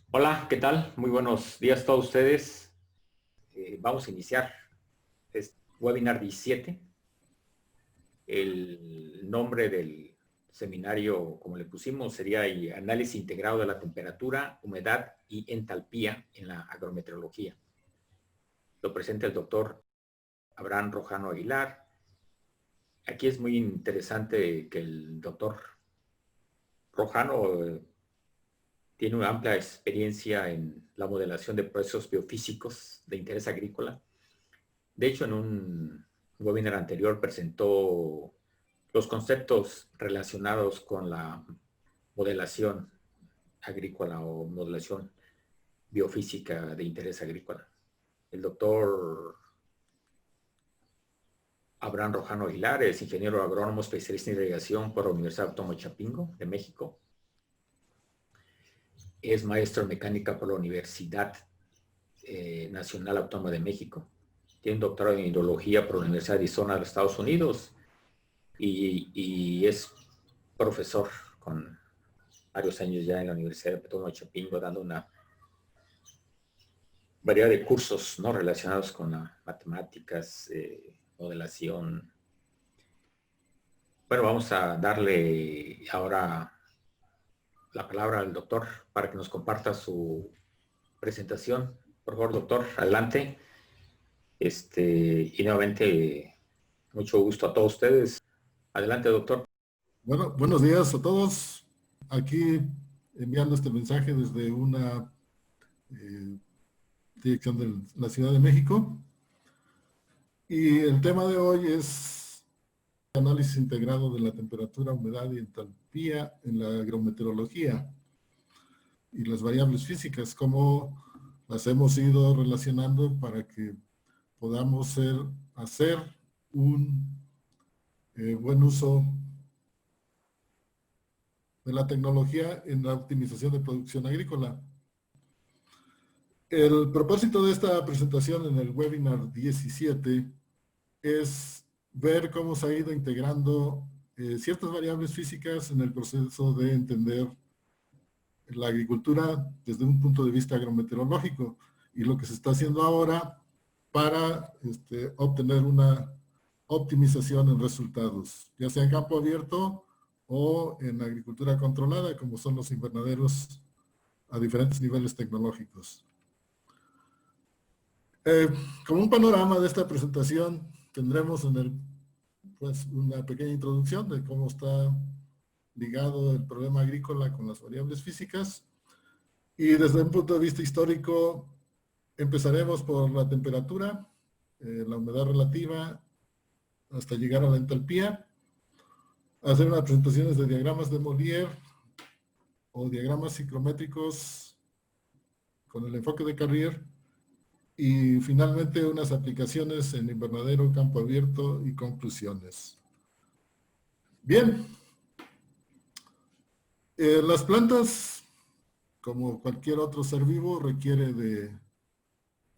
Hola, ¿qué tal? Muy buenos días a todos ustedes. Vamos a iniciar este webinar 17. El nombre del seminario, como le pusimos, sería Análisis integrado de la temperatura, humedad y entalpía en la agrometeorología. Lo presenta el doctor Abraham Rojano Aguilar. Aquí es muy interesante que el doctor Rojano tiene una amplia experiencia en la modelación de procesos biofísicos de interés agrícola. De hecho, en un webinar anterior presentó los conceptos relacionados con la modelación agrícola o modelación biofísica de interés agrícola. El doctor Abraham Rojano Aguilar es ingeniero agrónomo especialista en irrigación por la Universidad Autónoma de Chapingo, de México. Es maestro en mecánica por la Universidad Nacional Autónoma de México. Tiene un doctorado en hidrología por la Universidad de Arizona de los Estados Unidos y es profesor con varios años ya en la Universidad de Autónoma de Chapingo, dando una variedad de cursos no relacionados con matemáticas, modelación. Bueno, vamos a darle ahora la palabra al doctor para que nos comparta su presentación. Por favor, doctor, adelante. Y nuevamente, mucho gusto a todos ustedes. Adelante, doctor. Bueno, buenos días a todos. Aquí enviando este mensaje desde una dirección de la Ciudad de México. Y el tema de hoy es análisis integrado de la temperatura, humedad y entalpía en la agrometeorología y las variables físicas, cómo las hemos ido relacionando para que podamos hacer un buen uso de la tecnología en la optimización de producción agrícola. El propósito de esta presentación en el webinar 17 es ver cómo se ha ido integrando ciertas variables físicas en el proceso de entender la agricultura desde un punto de vista agrometeorológico y lo que se está haciendo ahora para obtener una optimización en resultados, ya sea en campo abierto o en agricultura controlada, como son los invernaderos a diferentes niveles tecnológicos. Como un panorama de esta presentación, tendremos pues, una pequeña introducción de cómo está ligado el problema agrícola con las variables físicas. Y desde un punto de vista histórico, empezaremos por la temperatura, la humedad relativa, hasta llegar a la entalpía. Hacer unas presentaciones de diagramas de Molière o diagramas ciclométricos con el enfoque de Carrier. Y finalmente unas aplicaciones en invernadero, campo abierto y conclusiones. Bien, las plantas, como cualquier otro ser vivo,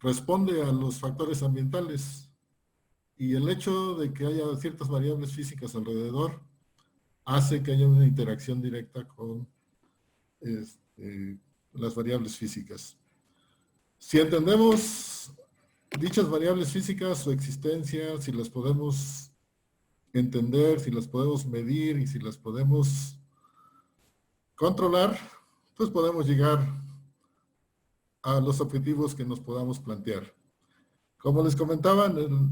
responde a los factores ambientales y el hecho de que haya ciertas variables físicas alrededor hace que haya una interacción directa con las variables físicas. Si entendemos dichas variables físicas, su existencia, si las podemos entender, si las podemos medir y si las podemos controlar, pues podemos llegar a los objetivos que nos podamos plantear. Como les comentaba, el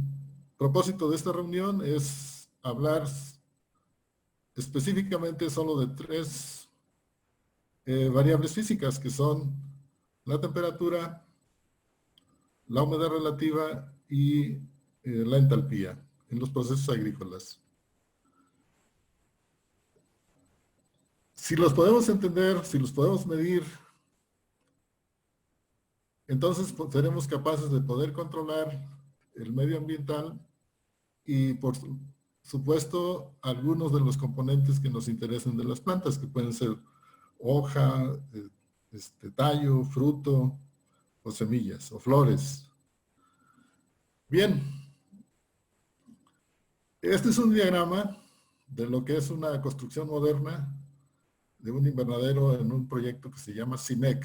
propósito de esta reunión es hablar específicamente solo de tres variables físicas, que son la temperatura, la humedad relativa y la entalpía en los procesos agrícolas. Si los podemos entender, si los podemos medir, entonces seremos capaces de poder controlar el medio ambiental y, por supuesto, algunos de los componentes que nos interesan de las plantas, que pueden ser hoja, tallo, fruto, o semillas, o flores. Bien, este es un diagrama de lo que es una construcción moderna de un invernadero en un proyecto que se llama CIMEC.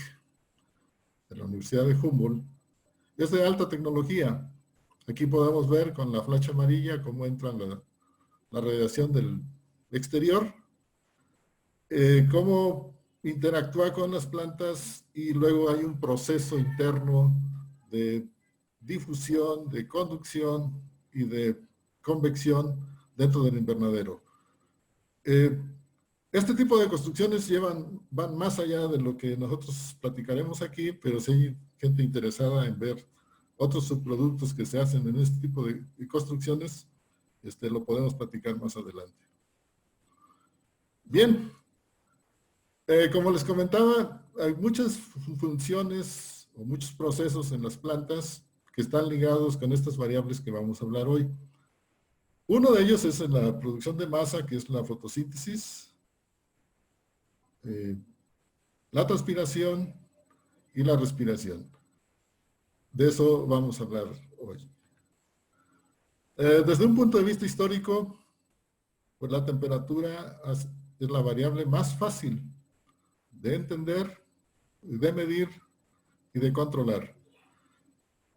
de la Universidad de Humboldt, es de alta tecnología. Aquí podemos ver con la flecha amarilla cómo entra la radiación del exterior, cómo interactúa con las plantas y luego hay un proceso interno de difusión, de conducción y de convección dentro del invernadero. Este tipo de construcciones van más allá de lo que nosotros platicaremos aquí, pero si hay gente interesada en ver otros subproductos que se hacen en este tipo de construcciones, lo podemos platicar más adelante. Bien, como les comentaba, hay muchas funciones o muchos procesos en las plantas que están ligados con estas variables que vamos a hablar hoy. Uno de ellos es en la producción de masa, que es la fotosíntesis, la transpiración y la respiración. De eso vamos a hablar hoy. Desde un punto de vista histórico, pues la temperatura es la variable más fácil de entender, de medir y de controlar.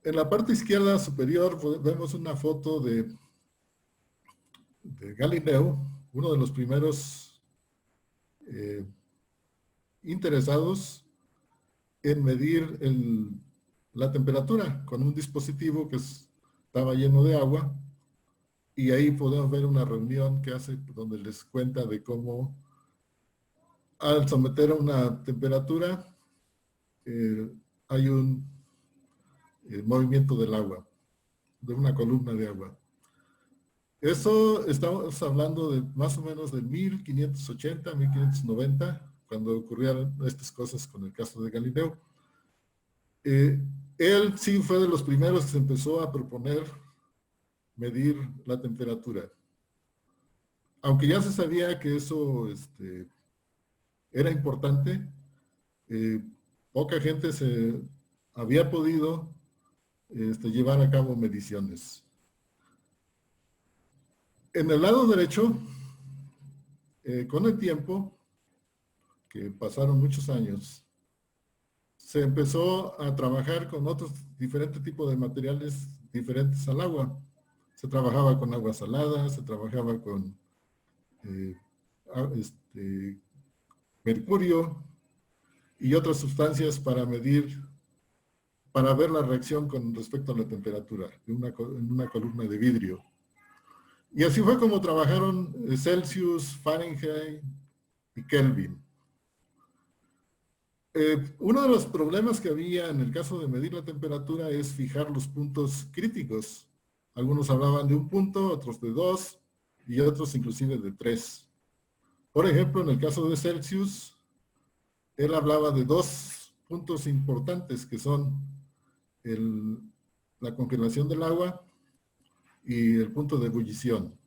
En la parte izquierda superior vemos una foto de Galileo, uno de los primeros interesados en medir la temperatura con un dispositivo que estaba lleno de agua, y ahí podemos ver una reunión que hace donde les cuenta de cómo al someter a una temperatura hay un movimiento del agua, de una columna de agua. Eso estamos hablando de más o menos de 1580, 1590, cuando ocurrieron estas cosas con el caso de Galileo. Él sí fue de los primeros que se empezó a proponer medir la temperatura. Aunque ya se sabía que eso era importante, poca gente se había podido llevar a cabo mediciones. En el lado derecho, con el tiempo, que pasaron muchos años, se empezó a trabajar con otros diferentes tipos de materiales diferentes al agua. Se trabajaba con agua salada, se trabajaba con mercurio y otras sustancias para medir, para ver la reacción con respecto a la temperatura en una columna de vidrio. Y así fue como trabajaron Celsius, Fahrenheit y Kelvin. Uno de los problemas que había en el caso de medir la temperatura es fijar los puntos críticos. Algunos hablaban de un punto, otros de 2 y otros inclusive de 3. Por ejemplo, en el caso de Celsius, él hablaba de 2 puntos importantes que son la congelación del agua y el punto de ebullición.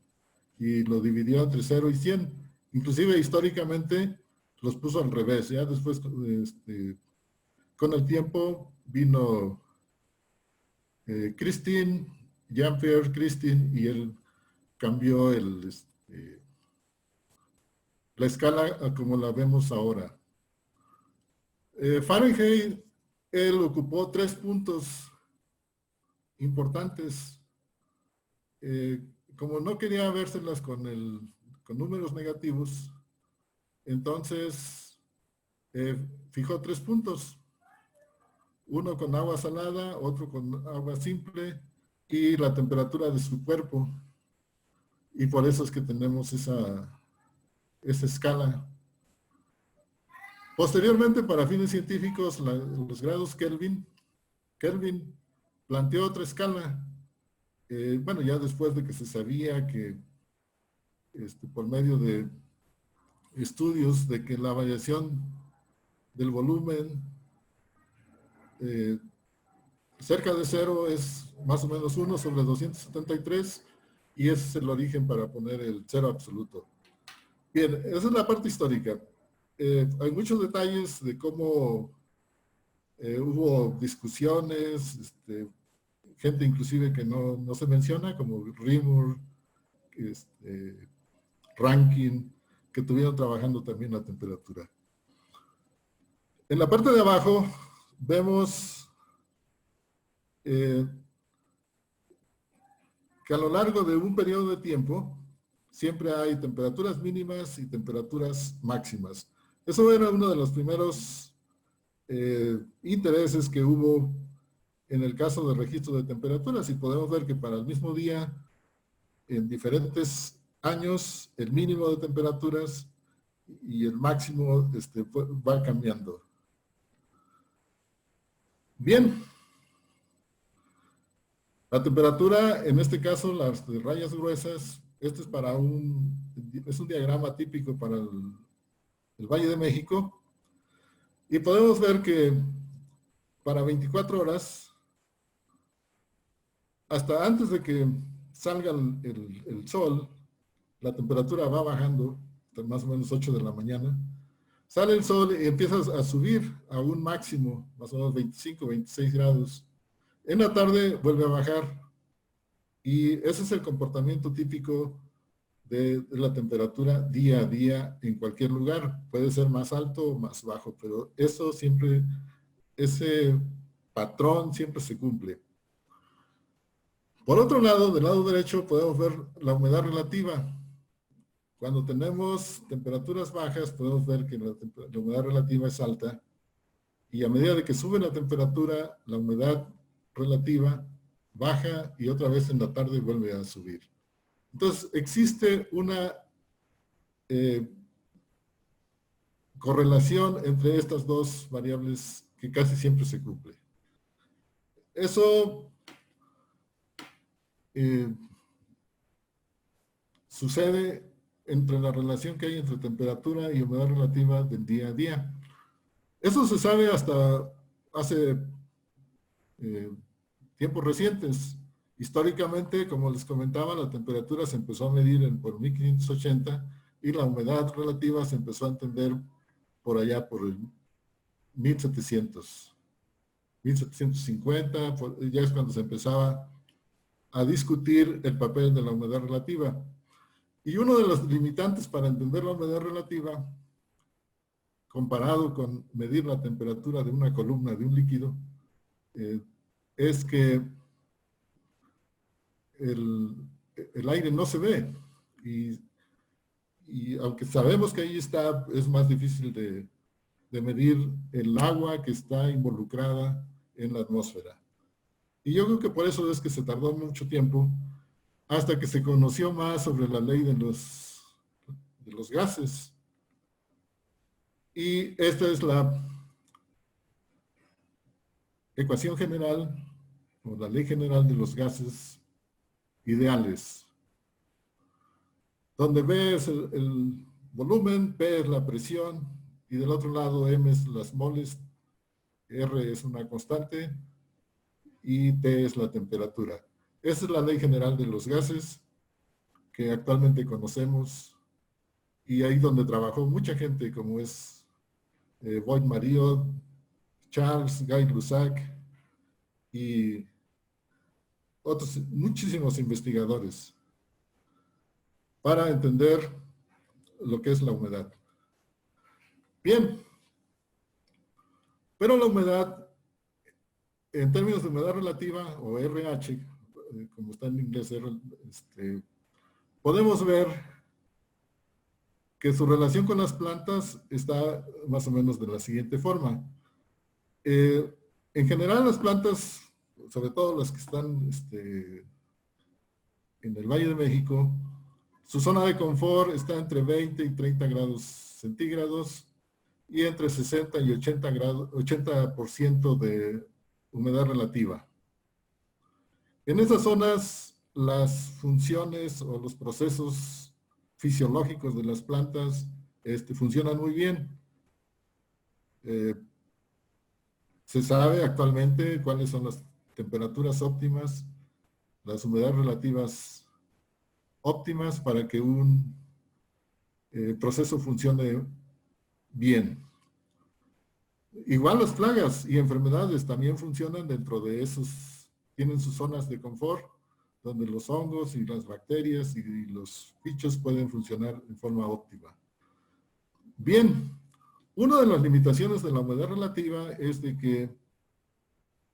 Y lo dividió entre 0 y 100. Inclusive históricamente los puso al revés. Ya después, con el tiempo, vino Jean-Pierre Christine, y él cambió la escala a como la vemos ahora. Fahrenheit, él ocupó 3 puntos importantes. Como no quería vérselas con números negativos, entonces fijó 3 puntos. Uno con agua salada, otro con agua simple y la temperatura de su cuerpo. Y por eso es que tenemos esa escala. Posteriormente, para fines científicos, los grados Kelvin planteó otra escala. Bueno, ya después de que se sabía que por medio de estudios de que la variación del volumen cerca de 0 es más o menos 1 sobre 273, y ese es el origen para poner el 0 absoluto. Bien, esa es la parte histórica. Hay muchos detalles de cómo hubo discusiones, gente inclusive que no se menciona, como Reaumur, Rankine, que estuvieron trabajando también la temperatura. En la parte de abajo vemos que a lo largo de un periodo de tiempo siempre hay temperaturas mínimas y temperaturas máximas. Eso era uno de los primeros intereses que hubo en el caso del registro de temperaturas, y podemos ver que para el mismo día, en diferentes años, el mínimo de temperaturas y el máximo va cambiando. Bien. La temperatura, en este caso, las de rayas gruesas, este es para un diagrama típico para el Valle de México. Y podemos ver que para 24 horas, hasta antes de que salga el sol, la temperatura va bajando, hasta más o menos 8 de la mañana. Sale el sol y empieza a subir a un máximo, más o menos 25, 26 grados. En la tarde vuelve a bajar. Y ese es el comportamiento típico de la temperatura día a día en cualquier lugar. Puede ser más alto o más bajo, pero eso siempre, ese patrón siempre se cumple. Por otro lado, del lado derecho podemos ver la humedad relativa. Cuando tenemos temperaturas bajas, podemos ver que la humedad relativa es alta, y a medida de que sube la temperatura, la humedad relativa baja y otra vez en la tarde vuelve a subir. Entonces, existe una correlación entre estas dos variables que casi siempre se cumple. Eso sucede entre la relación que hay entre temperatura y humedad relativa del día a día. Eso se sabe hasta hace tiempos recientes. Históricamente, como les comentaba, la temperatura se empezó a medir por 1580 y la humedad relativa se empezó a entender por allá por el 1700. 1750, ya es cuando se empezaba a discutir el papel de la humedad relativa. Y uno de los limitantes para entender la humedad relativa, comparado con medir la temperatura de una columna de un líquido, es que el aire no se ve. Y aunque sabemos que ahí está, es más difícil de medir el agua que está involucrada en la atmósfera. Y yo creo que por eso es que se tardó mucho tiempo hasta que se conoció más sobre la ley de los gases. Y esta es la ecuación general, o la ley general de los gases ideales, donde B es el volumen, P es la presión, y del otro lado M es las moles, R es una constante, y T es la temperatura. Esa es la ley general de los gases que actualmente conocemos, y ahí donde trabajó mucha gente, como es Boyd-Mariot, Charles, Gay-Lussac y otros muchísimos investigadores, para entender lo que es la humedad. Bien, pero la humedad, en términos de humedad relativa, o RH, como está en inglés, podemos ver que su relación con las plantas está más o menos de la siguiente forma. En general, las plantas, sobre todo las que están en el Valle de México, su zona de confort está entre 20 y 30 grados centígrados y entre 60 y 80% de humedad relativa. En esas zonas, las funciones o los procesos fisiológicos de las plantas funcionan muy bien. Se sabe actualmente cuáles son las temperaturas óptimas, las humedades relativas óptimas para que un proceso funcione bien. Igual las plagas y enfermedades también funcionan dentro de esos, tienen sus zonas de confort, donde los hongos y las bacterias y los bichos pueden funcionar en forma óptima. Bien, una de las limitaciones de la humedad relativa es de que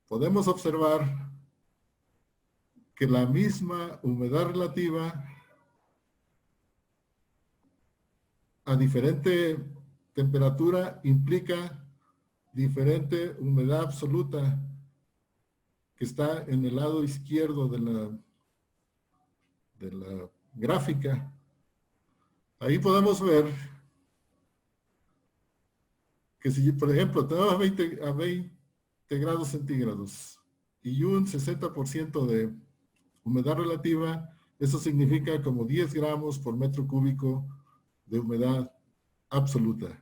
podemos observar que la misma humedad relativa a diferente temperatura implica diferente humedad absoluta que está en el lado izquierdo de la gráfica. Ahí podemos ver que si, por ejemplo, tenemos a 20 grados centígrados y un 60% de humedad relativa, eso significa como 10 gramos por metro cúbico de humedad absoluta.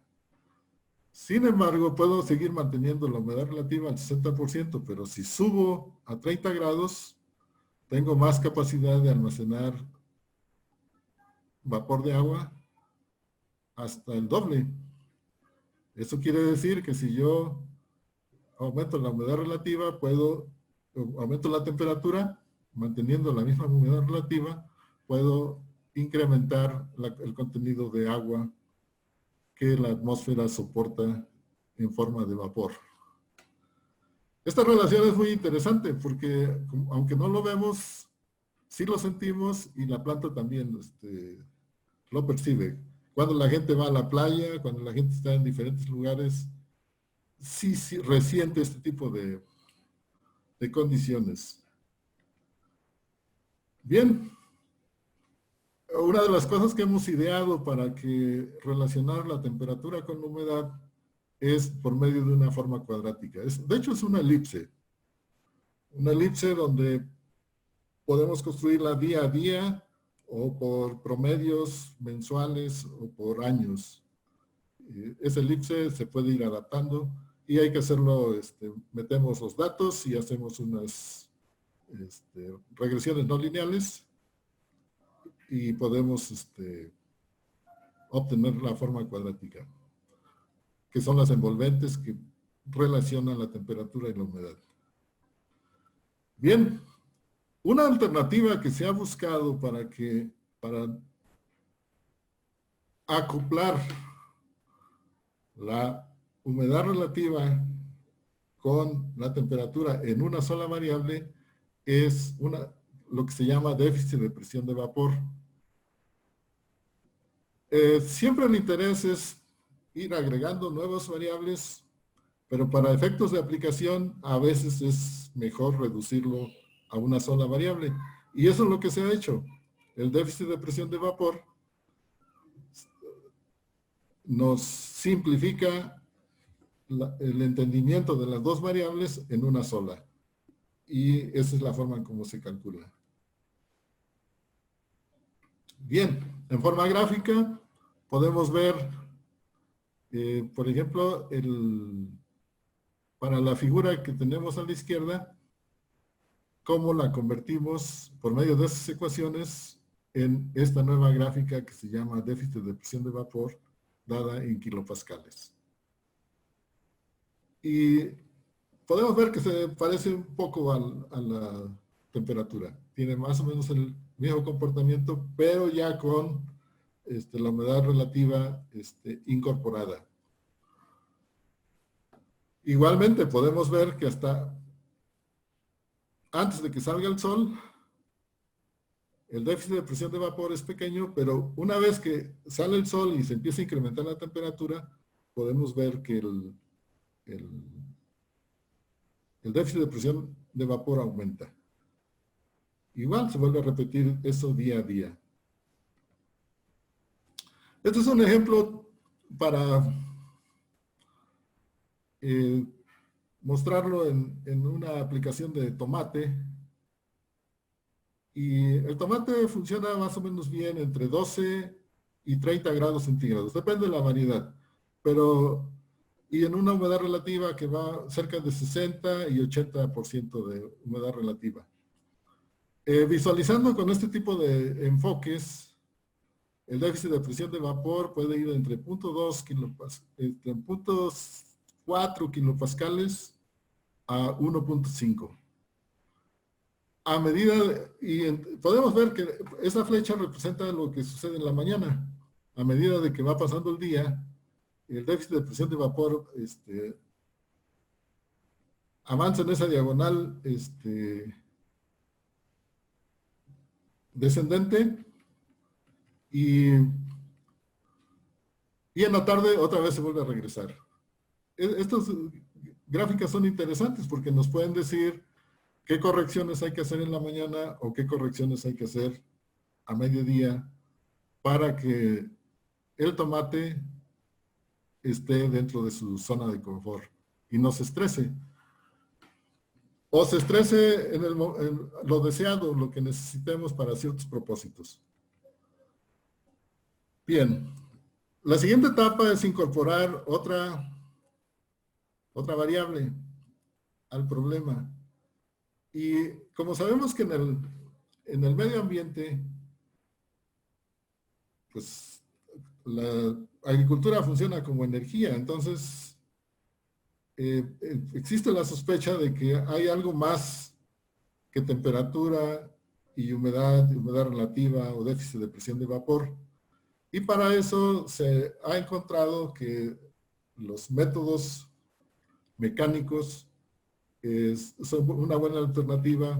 Sin embargo, puedo seguir manteniendo la humedad relativa al 60%, pero si subo a 30 grados, tengo más capacidad de almacenar vapor de agua hasta el doble. Eso quiere decir que si yo aumento la humedad relativa, aumento la temperatura, manteniendo la misma humedad relativa, puedo incrementar el contenido de agua que la atmósfera soporta en forma de vapor. Esta relación es muy interesante porque, aunque no lo vemos, sí lo sentimos y la planta también lo percibe. Cuando la gente va a la playa, cuando la gente está en diferentes lugares, sí resiente este tipo de condiciones. Bien, una de las cosas que hemos ideado para que relacionar la temperatura con la humedad es por medio de una forma cuadrática. De hecho, es una elipse. Una elipse donde podemos construirla día a día o por promedios mensuales o por años. Esa elipse se puede ir adaptando y hay que hacerlo, metemos los datos y hacemos unas regresiones no lineales y podemos obtener la forma cuadrática, que son las envolventes que relacionan la temperatura y la humedad. Bien, una alternativa que se ha buscado para acoplar la humedad relativa con la temperatura en una sola variable es lo que se llama déficit de presión de vapor. Siempre el interés es ir agregando nuevas variables, pero para efectos de aplicación a veces es mejor reducirlo a una sola variable. Y eso es lo que se ha hecho. El déficit de presión de vapor nos simplifica el entendimiento de las dos variables en una sola. Y esa es la forma en cómo se calcula. Bien, en forma gráfica podemos ver, por ejemplo, para la figura que tenemos a la izquierda, cómo la convertimos por medio de esas ecuaciones en esta nueva gráfica que se llama déficit de presión de vapor dada en kilopascales. Y podemos ver que se parece un poco a la temperatura. Tiene más o menos el mismo comportamiento, pero ya con la humedad relativa incorporada. Igualmente podemos ver que hasta antes de que salga el sol, el déficit de presión de vapor es pequeño, pero una vez que sale el sol y se empieza a incrementar la temperatura, podemos ver que el déficit de presión de vapor aumenta. Igual se vuelve a repetir eso día a día. Este es un ejemplo para mostrarlo en una aplicación de tomate. Y el tomate funciona más o menos bien entre 12 y 30 grados centígrados, depende de la variedad. Y en una humedad relativa que va cerca de 60 y 80% de humedad relativa. Visualizando con este tipo de enfoques, el déficit de presión de vapor puede ir entre 0.4 kilopascales a 1.5. A medida, podemos ver que esa flecha representa lo que sucede en la mañana. A medida de que va pasando el día, el déficit de presión de vapor avanza en esa diagonal descendente y en la tarde otra vez se vuelve a regresar. Estas gráficas son interesantes porque nos pueden decir qué correcciones hay que hacer en la mañana o qué correcciones hay que hacer a mediodía para que el tomate esté dentro de su zona de confort y no se estrese. O se estrese en lo deseado, lo que necesitemos para ciertos propósitos. Bien, la siguiente etapa es incorporar otra variable al problema. Y como sabemos que en el medio ambiente, pues la agricultura funciona como energía, entonces existe la sospecha de que hay algo más que temperatura y humedad relativa o déficit de presión de vapor. Y para eso se ha encontrado que los métodos mecánicos son una buena alternativa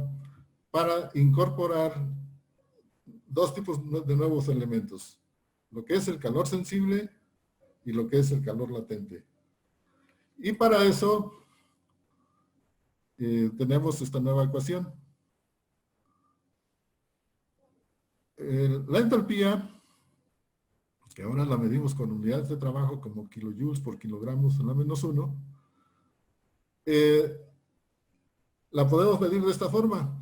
para incorporar dos tipos de nuevos elementos, lo que es el calor sensible y lo que es el calor latente. Y para eso tenemos esta nueva ecuación. La entalpía, que ahora la medimos con unidades de trabajo como kilojoules por kilogramos en la -1, la podemos medir de esta forma,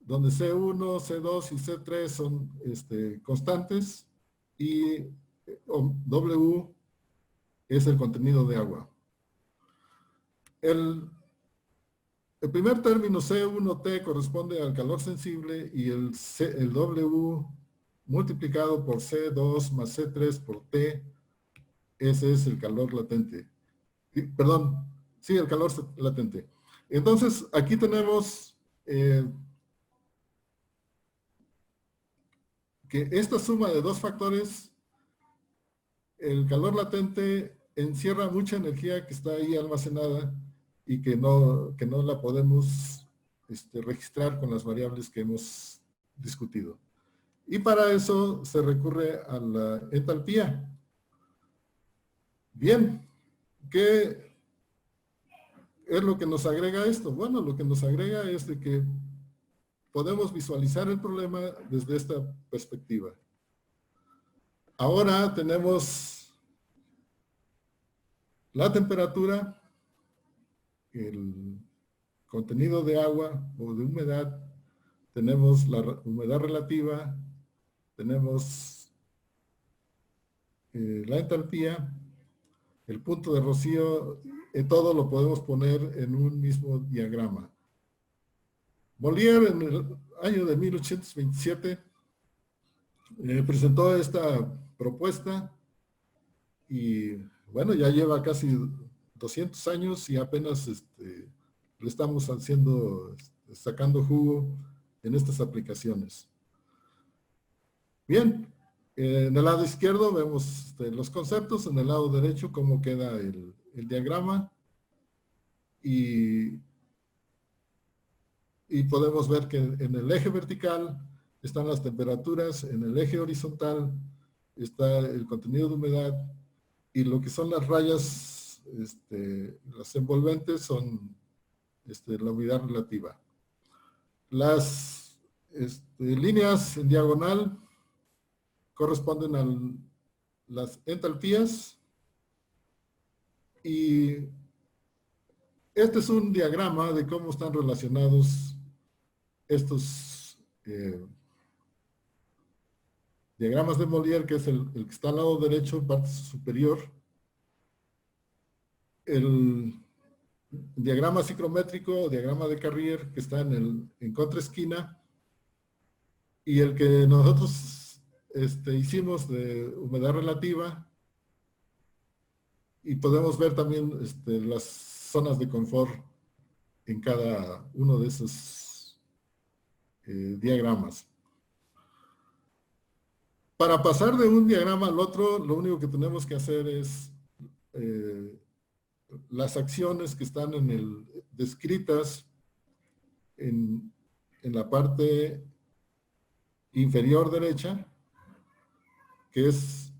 donde C1, C2 y C3 son constantes y W es el contenido de agua. El primer término C1T corresponde al calor sensible y el W multiplicado por C2 más C3 por T, ese es el calor latente. Perdón, sí, el calor latente. Entonces, aquí tenemos que esta suma de dos factores, el calor latente encierra mucha energía que está ahí almacenada y que no la podemos registrar con las variables que hemos discutido. Y para eso se recurre a la entalpía. Bien, ¿qué es lo que nos agrega esto? Bueno, lo que nos agrega es de que podemos visualizar el problema desde esta perspectiva. Ahora tenemos la temperatura, el contenido de agua o de humedad, tenemos la humedad relativa, tenemos la entalpía, el punto de rocío, todo lo podemos poner en un mismo diagrama. Molière en el año de 1827 presentó esta propuesta y bueno, ya lleva casi 200 años y apenas le estamos sacando jugo en estas aplicaciones. Bien, en el lado izquierdo vemos los conceptos, en el lado derecho cómo queda el diagrama y podemos ver que en el eje vertical están las temperaturas, en el eje horizontal está el contenido de humedad y lo que son las rayas, las envolventes son la humedad relativa. Las líneas en diagonal corresponden a las entalpías y este es un diagrama de cómo están relacionados estos diagramas de Molière, que es el que está al lado derecho, parte superior. El diagrama ciclométrico, diagrama de Carrier, que está en contraesquina, y el que nosotros hicimos de humedad relativa, y podemos ver también las zonas de confort en cada uno de esos diagramas. Para pasar de un diagrama al otro, lo único que tenemos que hacer es las acciones que están descritas en la parte inferior derecha, que es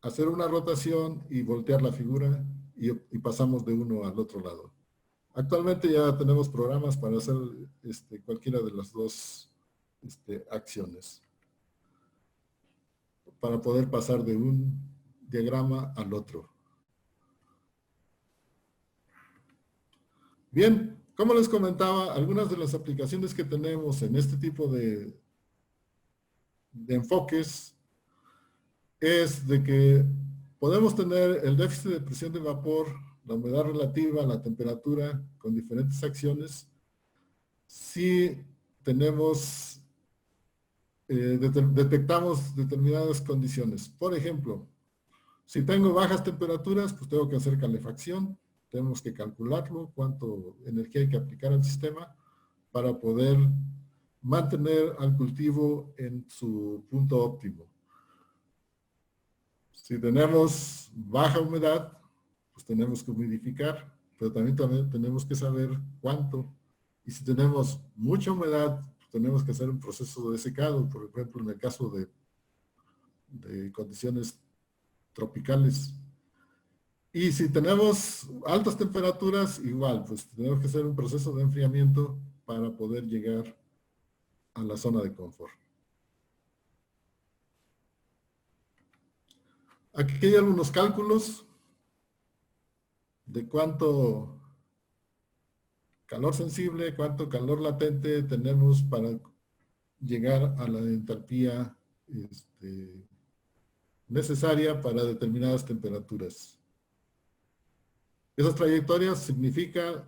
hacer una rotación y voltear la figura y pasamos de uno al otro lado. Actualmente ya tenemos programas para hacer cualquiera de las dos acciones, para poder pasar de un diagrama al otro. Bien, como les comentaba, algunas de las aplicaciones que tenemos en este tipo de enfoques es de que podemos tener el déficit de presión de vapor, la humedad relativa, la temperatura con diferentes acciones si tenemos, detectamos determinadas condiciones. Por ejemplo, si tengo bajas temperaturas, pues tengo que hacer calefacción, tenemos que calcularlo, cuánto energía hay que aplicar al sistema para poder mantener al cultivo en su punto óptimo. Si tenemos baja humedad, pues tenemos que humidificar, pero también tenemos que saber cuánto. Y si tenemos mucha humedad, pues tenemos que hacer un proceso de secado, por ejemplo, en el caso de condiciones tropicales. Y si tenemos altas temperaturas, igual, pues tenemos que hacer un proceso de enfriamiento para poder llegar a la zona de confort. Aquí hay algunos cálculos de cuánto calor sensible, cuánto calor latente tenemos para llegar a la entalpía necesaria para determinadas temperaturas. Esas trayectorias significan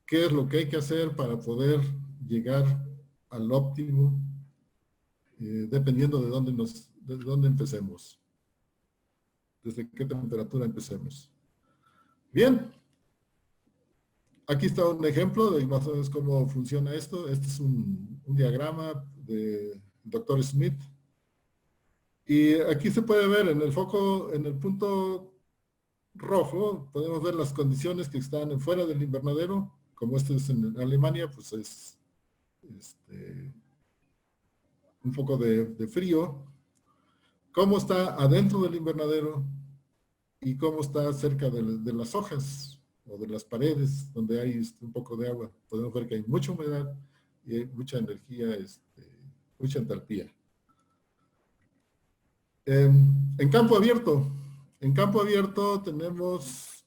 qué es lo que hay que hacer para poder llegar al óptimo, dependiendo de dónde empecemos, desde qué temperatura empecemos. Bien, aquí está un ejemplo de más o menos cómo funciona esto. Este es un diagrama del Dr. Smith. Y aquí se puede ver en el foco, en el punto rojo, podemos ver las condiciones que están fuera del invernadero. Como esto es en Alemania, pues es un poco de frío. Cómo está adentro del invernadero y cómo está cerca de las hojas o de las paredes donde hay un poco de agua. Podemos ver que hay mucha humedad y hay mucha energía, mucha entalpía. En campo abierto tenemos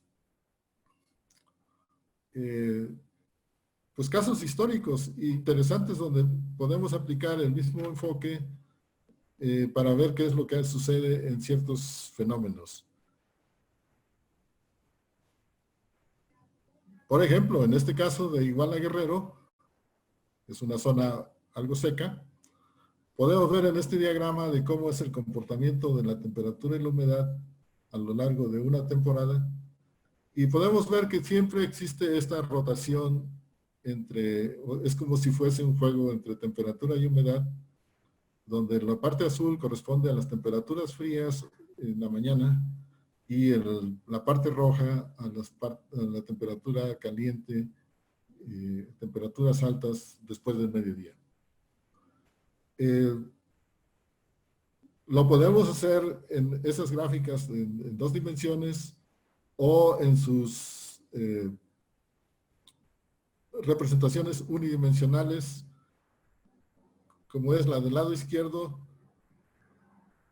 pues casos históricos interesantes donde podemos aplicar el mismo enfoque para ver qué es lo que sucede en ciertos fenómenos. Por ejemplo, en este caso de Iguala Guerrero, es una zona algo seca, podemos ver en este diagrama de cómo es el comportamiento de la temperatura y la humedad a lo largo de una temporada. Y podemos ver que siempre existe esta rotación es como si fuese un juego entre temperatura y humedad, donde la parte azul corresponde a las temperaturas frías en la mañana y la parte roja a la temperatura caliente, temperaturas altas después del mediodía. Lo podemos hacer en esas gráficas en 2 dimensiones o en sus representaciones unidimensionales, como es la del lado izquierdo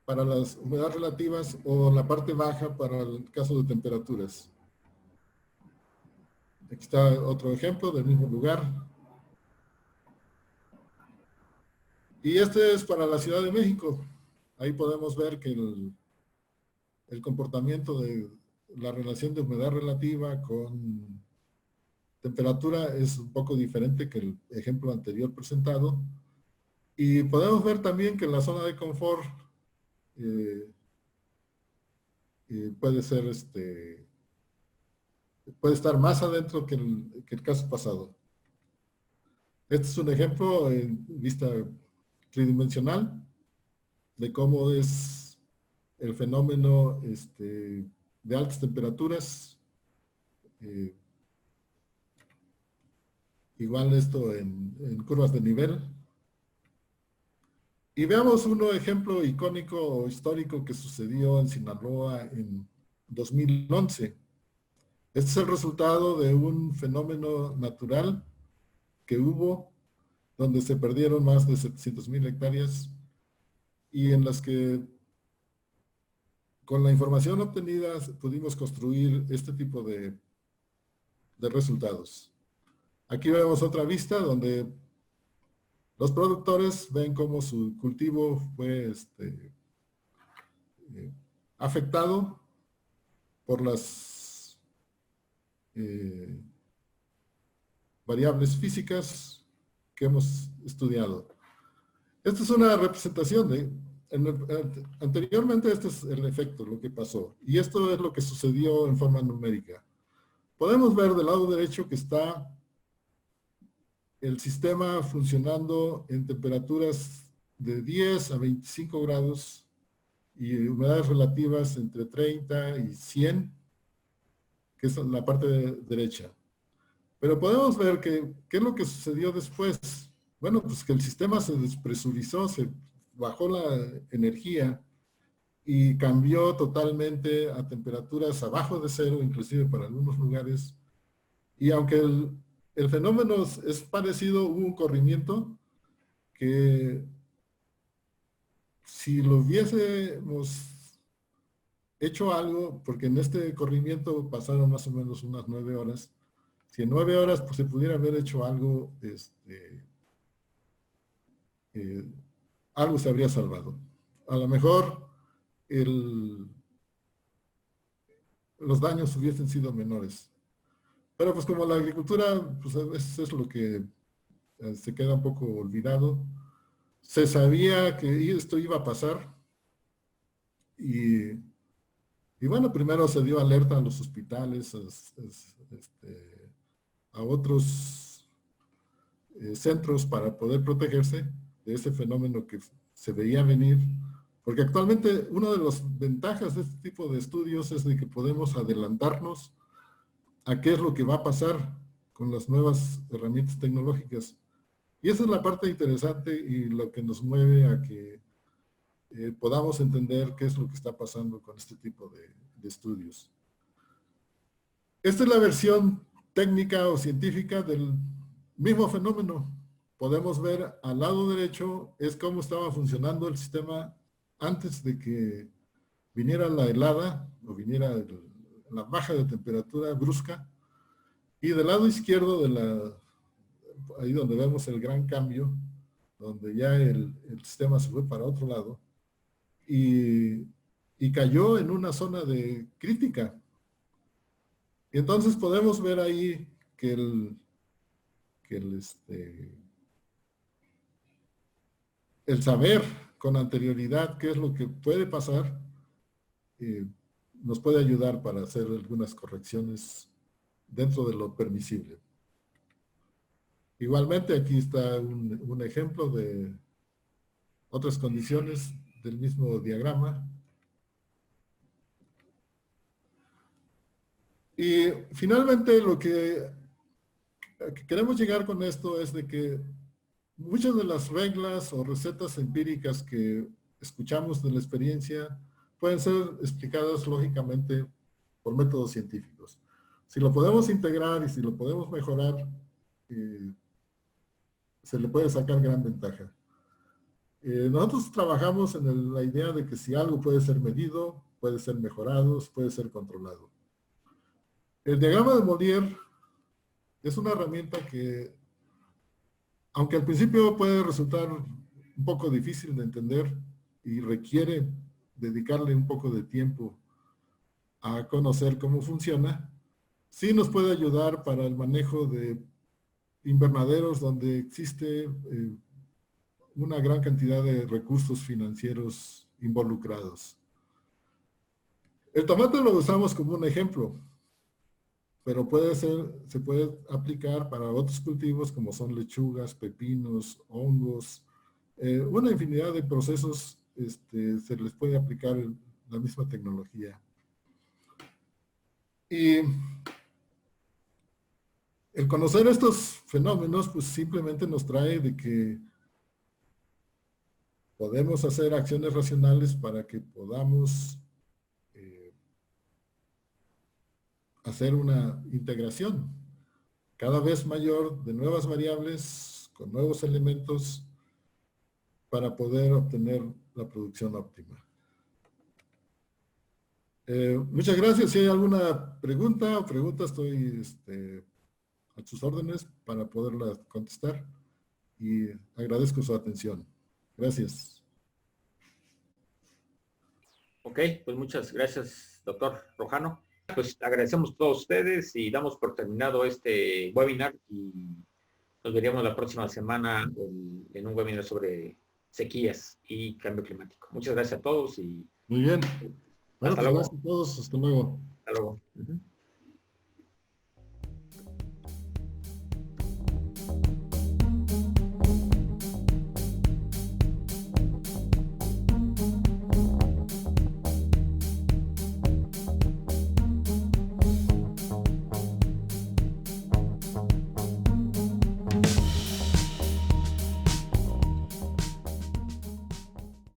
para las humedades relativas o la parte baja para el caso de temperaturas. Aquí está otro ejemplo del mismo lugar. Y este es para la Ciudad de México. Ahí podemos ver que el comportamiento de la relación de humedad relativa con temperatura es un poco diferente que el ejemplo anterior presentado. Y podemos ver también que la zona de confort puede ser puede estar más adentro que el caso pasado. Este es un ejemplo en vista tridimensional de cómo es el fenómeno de altas temperaturas Eh, igual esto en curvas de nivel. Y veamos un ejemplo icónico o histórico que sucedió en Sinaloa en 2011. Este es el resultado de un fenómeno natural que hubo, donde se perdieron más de 700,000 hectáreas y en las que con la información obtenida pudimos construir este tipo de resultados. Aquí vemos otra vista donde los productores ven cómo su cultivo fue afectado por las variables físicas que hemos estudiado. Esta es una representación anteriormente este es el efecto, lo que pasó. Y esto es lo que sucedió en forma numérica. Podemos ver del lado derecho que está el sistema funcionando en temperaturas de 10 a 25 grados y humedades relativas entre 30 y 100, que es la parte derecha. Pero podemos ver que, ¿qué es lo que sucedió después? Bueno, pues que el sistema se despresurizó, se bajó la energía y cambió totalmente a temperaturas abajo de cero, inclusive para algunos lugares. Y aunque el fenómeno es parecido, hubo un corrimiento que si lo hubiésemos hecho algo, porque en este corrimiento pasaron más o menos unas 9 horas, si en 9 horas pues, se pudiera haber hecho algo, algo se habría salvado. A lo mejor los daños hubiesen sido menores. Pero pues como la agricultura, pues eso es lo que se queda un poco olvidado. Se sabía que esto iba a pasar y bueno, primero se dio alerta a los hospitales, a otros centros para poder protegerse de ese fenómeno que se veía venir, porque actualmente una de las ventajas de este tipo de estudios es de que podemos adelantarnos a qué es lo que va a pasar con las nuevas herramientas tecnológicas. Y esa es la parte interesante y lo que nos mueve a que podamos entender qué es lo que está pasando con este tipo de estudios. Esta es la versión técnica o científica del mismo fenómeno. Podemos ver al lado derecho es cómo estaba funcionando el sistema antes de que viniera la helada o viniera la baja de temperatura brusca. Y del lado izquierdo, ahí donde vemos el gran cambio, donde ya el sistema se fue para otro lado y cayó en una zona de crítica. Y entonces podemos ver ahí que el saber con anterioridad qué es lo que puede pasar nos puede ayudar para hacer algunas correcciones dentro de lo permisible. Igualmente aquí está un ejemplo de otras condiciones del mismo diagrama. Y finalmente lo que queremos llegar con esto es de que muchas de las reglas o recetas empíricas que escuchamos de la experiencia pueden ser explicadas lógicamente por métodos científicos. Si lo podemos integrar y si lo podemos mejorar, se le puede sacar gran ventaja. Nosotros trabajamos en la idea de que si algo puede ser medido, puede ser mejorado, puede ser controlado. El diagrama de Molière es una herramienta que, aunque al principio puede resultar un poco difícil de entender y requiere dedicarle un poco de tiempo a conocer cómo funciona, sí nos puede ayudar para el manejo de invernaderos donde existe una gran cantidad de recursos financieros involucrados. El tomate lo usamos como un ejemplo, pero se puede aplicar para otros cultivos como son lechugas, pepinos, hongos, una infinidad de procesos se les puede aplicar la misma tecnología. Y El conocer estos fenómenos, pues simplemente nos trae de que podemos hacer acciones racionales para que podamos hacer una integración cada vez mayor de nuevas variables con nuevos elementos para poder obtener la producción óptima. Muchas gracias. Si hay alguna pregunta, estoy a sus órdenes para poderla contestar y agradezco su atención. Gracias. Ok, pues muchas gracias, doctor Rojano. Pues agradecemos a todos ustedes y damos por terminado este webinar y nos veríamos la próxima semana en un webinar sobre sequías y cambio climático. Muchas gracias a todos y muy bien. Bueno, hasta pues luego. gracias a todos. Hasta luego. Hasta luego.